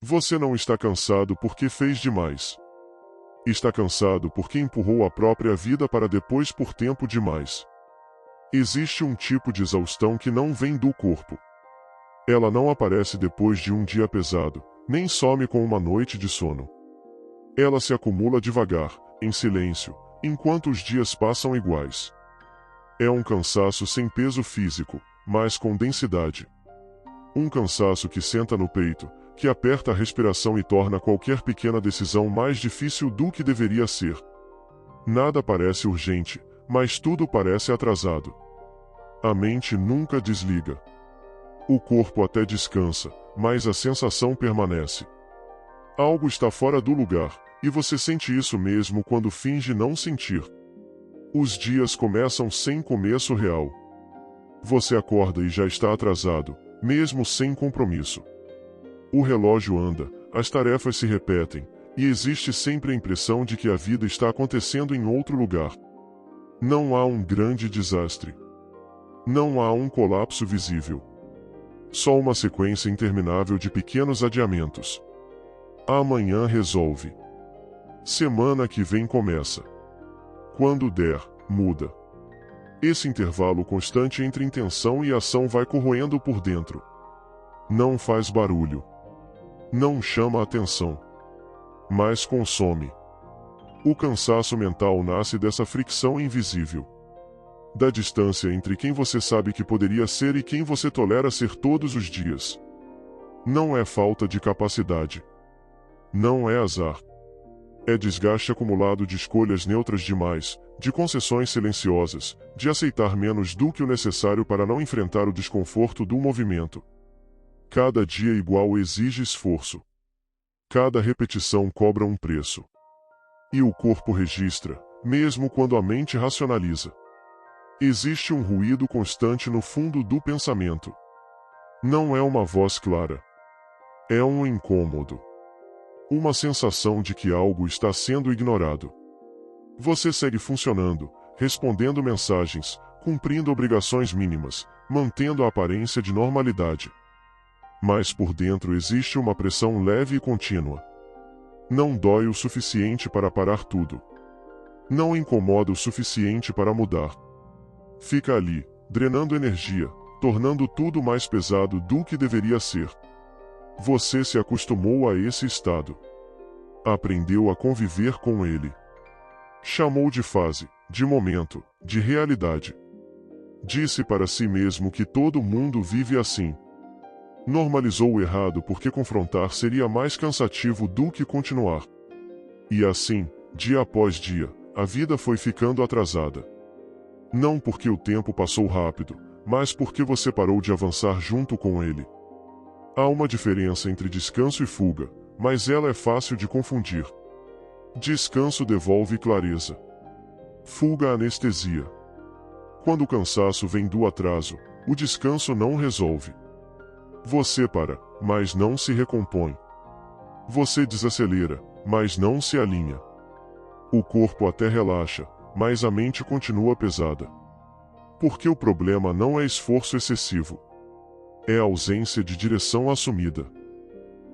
Você não está cansado porque fez demais. Está cansado porque empurrou a própria vida para depois por tempo demais. Existe um tipo de exaustão que não vem do corpo. Ela não aparece depois de um dia pesado, nem some com uma noite de sono. Ela se acumula devagar, em silêncio, enquanto os dias passam iguais. É um cansaço sem peso físico, mas com densidade. Um cansaço que senta no peito, que aperta a respiração e torna qualquer pequena decisão mais difícil do que deveria ser. Nada parece urgente, mas tudo parece atrasado. A mente nunca desliga. O corpo até descansa, mas a sensação permanece. Algo está fora do lugar, e você sente isso mesmo quando finge não sentir. Os dias começam sem começo real. Você acorda e já está atrasado, mesmo sem compromisso. O relógio anda, as tarefas se repetem, e existe sempre a impressão de que a vida está acontecendo em outro lugar. Não há um grande desastre. Não há um colapso visível. Só uma sequência interminável de pequenos adiamentos. Amanhã resolve. Semana que vem começa. Quando der, muda. Esse intervalo constante entre intenção e ação vai corroendo por dentro. Não faz barulho. Não chama a atenção. Mas consome. O cansaço mental nasce dessa fricção invisível. Da distância entre quem você sabe que poderia ser e quem você tolera ser todos os dias. Não é falta de capacidade. Não é azar. É desgaste acumulado de escolhas neutras demais, de concessões silenciosas, de aceitar menos do que o necessário para não enfrentar o desconforto do movimento. Cada dia igual exige esforço. Cada repetição cobra um preço. E o corpo registra, mesmo quando a mente racionaliza. Existe um ruído constante no fundo do pensamento. Não é uma voz clara. É um incômodo. Uma sensação de que algo está sendo ignorado. Você segue funcionando, respondendo mensagens, cumprindo obrigações mínimas, mantendo a aparência de normalidade. Mas por dentro existe uma pressão leve e contínua. Não dói o suficiente para parar tudo. Não incomoda o suficiente para mudar. Fica ali, drenando energia, tornando tudo mais pesado do que deveria ser. Você se acostumou a esse estado. Aprendeu a conviver com ele. Chamou de fase, de momento, de realidade. Disse para si mesmo que todo mundo vive assim. Normalizou o errado porque confrontar seria mais cansativo do que continuar. E assim, dia após dia, a vida foi ficando atrasada. Não porque o tempo passou rápido, mas porque você parou de avançar junto com ele. Há uma diferença entre descanso e fuga, mas ela é fácil de confundir. Descanso devolve clareza. Fuga anestesia. Quando o cansaço vem do atraso, o descanso não resolve. Você para, mas não se recompõe. Você desacelera, mas não se alinha. O corpo até relaxa, mas a mente continua pesada. Porque o problema não é esforço excessivo. É a ausência de direção assumida.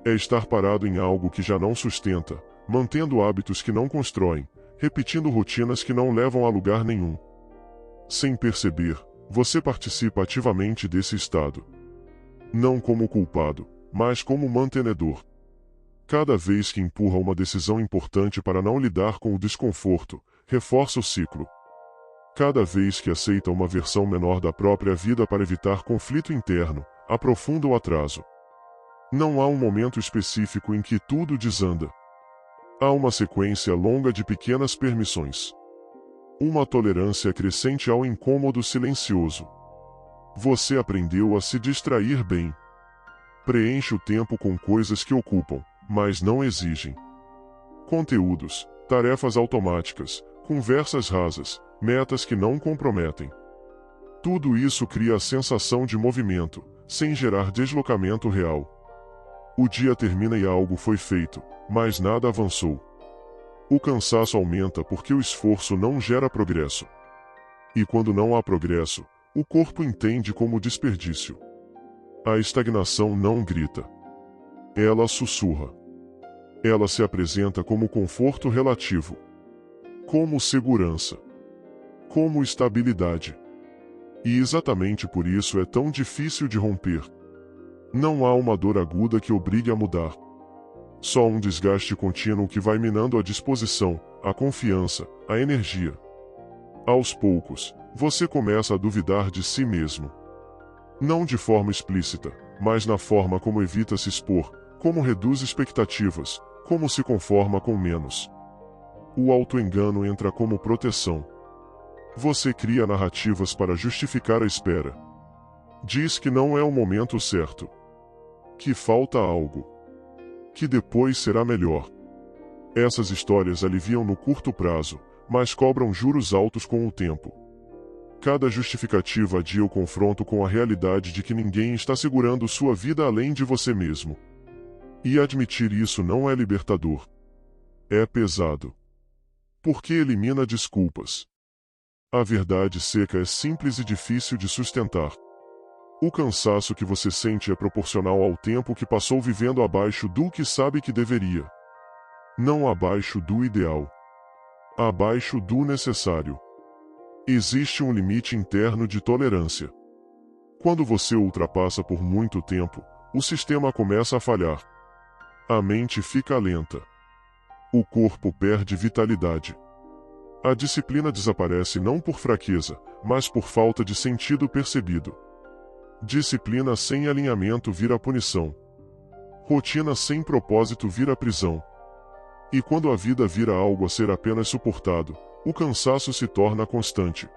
É estar parado em algo que já não sustenta, mantendo hábitos que não constroem, repetindo rotinas que não levam a lugar nenhum. Sem perceber, você participa ativamente desse estado. Não como culpado, mas como mantenedor. Cada vez que empurra uma decisão importante para não lidar com o desconforto, reforça o ciclo. Cada vez que aceita uma versão menor da própria vida para evitar conflito interno, aprofunda o atraso. Não há um momento específico em que tudo desanda. Há uma sequência longa de pequenas permissões. Uma tolerância crescente ao incômodo silencioso. Você aprendeu a se distrair bem. Preenche o tempo com coisas que ocupam, mas não exigem. Conteúdos, tarefas automáticas, conversas rasas, metas que não comprometem. Tudo isso cria a sensação de movimento, sem gerar deslocamento real. O dia termina e algo foi feito, mas nada avançou. O cansaço aumenta porque o esforço não gera progresso. E quando não há progresso, o corpo entende como desperdício. A estagnação não grita. Ela sussurra. Ela se apresenta como conforto relativo, como segurança, como estabilidade. E exatamente por isso é tão difícil de romper. Não há uma dor aguda que obrigue a mudar. Só um desgaste contínuo que vai minando a disposição, a confiança, a energia. Aos poucos, você começa a duvidar de si mesmo. Não de forma explícita, mas na forma como evita se expor, como reduz expectativas, como se conforma com menos. O auto-engano entra como proteção. Você cria narrativas para justificar a espera. Diz que não é o momento certo. Que falta algo. Que depois será melhor. Essas histórias aliviam no curto prazo, mas cobram juros altos com o tempo. Cada justificativa adia o confronto com a realidade de que ninguém está segurando sua vida além de você mesmo. E admitir isso não é libertador. É pesado. Porque elimina desculpas. A verdade seca é simples e difícil de sustentar. O cansaço que você sente é proporcional ao tempo que passou vivendo abaixo do que sabe que deveria. Não abaixo do ideal. Abaixo do necessário. Existe um limite interno de tolerância. Quando você o ultrapassa por muito tempo, o sistema começa a falhar. A mente fica lenta. O corpo perde vitalidade. A disciplina desaparece não por fraqueza, mas por falta de sentido percebido. Disciplina sem alinhamento vira punição. Rotina sem propósito vira prisão. E quando a vida vira algo a ser apenas suportado, o cansaço se torna constante.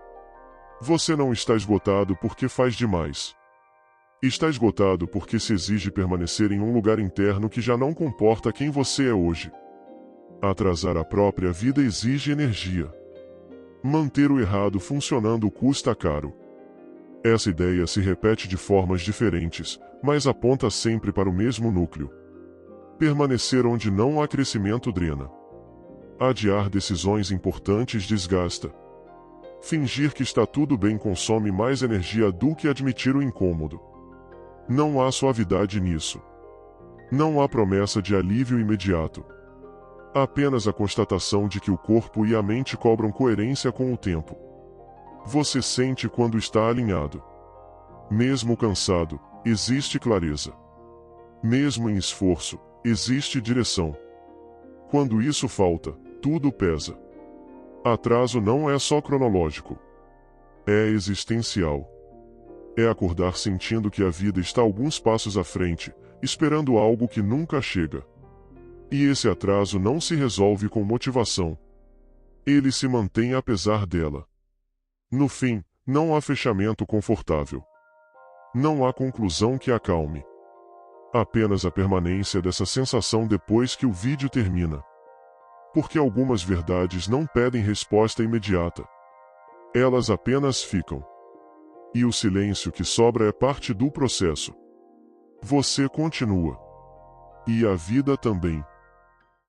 Você não está esgotado porque faz demais. Está esgotado porque se exige permanecer em um lugar interno que já não comporta quem você é hoje. Atrasar a própria vida exige energia. Manter o errado funcionando custa caro. Essa ideia se repete de formas diferentes, mas aponta sempre para o mesmo núcleo. Permanecer onde não há crescimento drena. Adiar decisões importantes desgasta. Fingir que está tudo bem consome mais energia do que admitir o incômodo. Não há suavidade nisso. Não há promessa de alívio imediato. Apenas a constatação de que o corpo e a mente cobram coerência com o tempo. Você sente quando está alinhado. Mesmo cansado, existe clareza. Mesmo em esforço, existe direção. Quando isso falta, tudo pesa. Atraso não é só cronológico. É existencial. É acordar sentindo que a vida está alguns passos à frente, esperando algo que nunca chega. E esse atraso não se resolve com motivação. Ele se mantém apesar dela. No fim, não há fechamento confortável. Não há conclusão que acalme. Apenas a permanência dessa sensação depois que o vídeo termina. Porque algumas verdades não pedem resposta imediata. Elas apenas ficam. E o silêncio que sobra é parte do processo. Você continua. E a vida também.